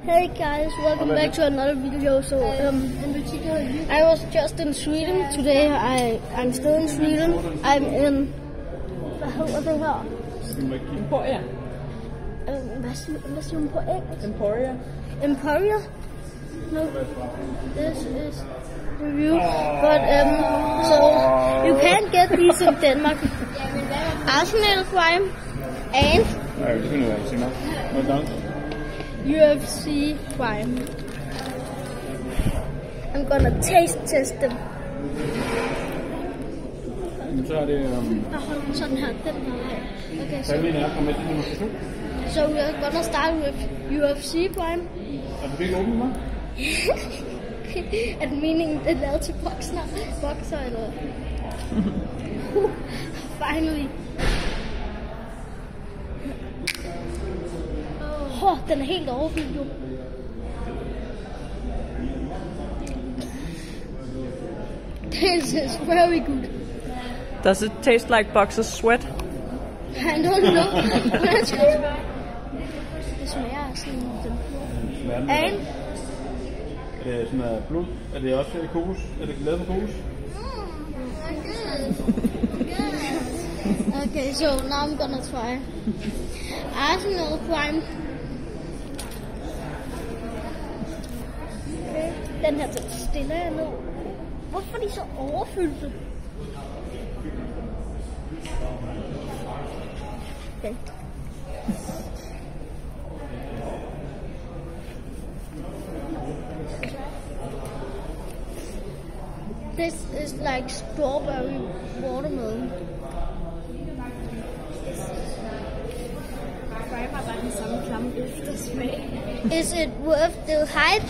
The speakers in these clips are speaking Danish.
Hey guys, welcome back to another video. So I was just in Sweden today. I'm still in Sweden. I'm in hvad det her? Emporia. Hvad siger man på engelsk? Emporia. Emporia? No, this is review. But so you can't get these in Denmark. Arsenal Prime and UFC Prime. I'm gonna taste test them. Så er det Sådan her, den her. Okay, so nummer 2. so we're gonna start with UFC Prime. Er du ikke åben, hva'? Er det meningen, det er lavet til bokser eller? Finally. Den er helt overfyldt jo. This is very good. Does it taste like boxer's sweat? I don't know. Det smager af sådan den. And? Er det sådan noget blod? Er det også kokos? Er det lavet på kokos? Okay, so now I'm gonna try Arsenal Prime. Okay. Den her stiller jeg ned. Hvorfor er de så overfyldte? Okay. This is like strawberry watermelon. Is it worth the hype?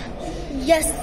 Yes.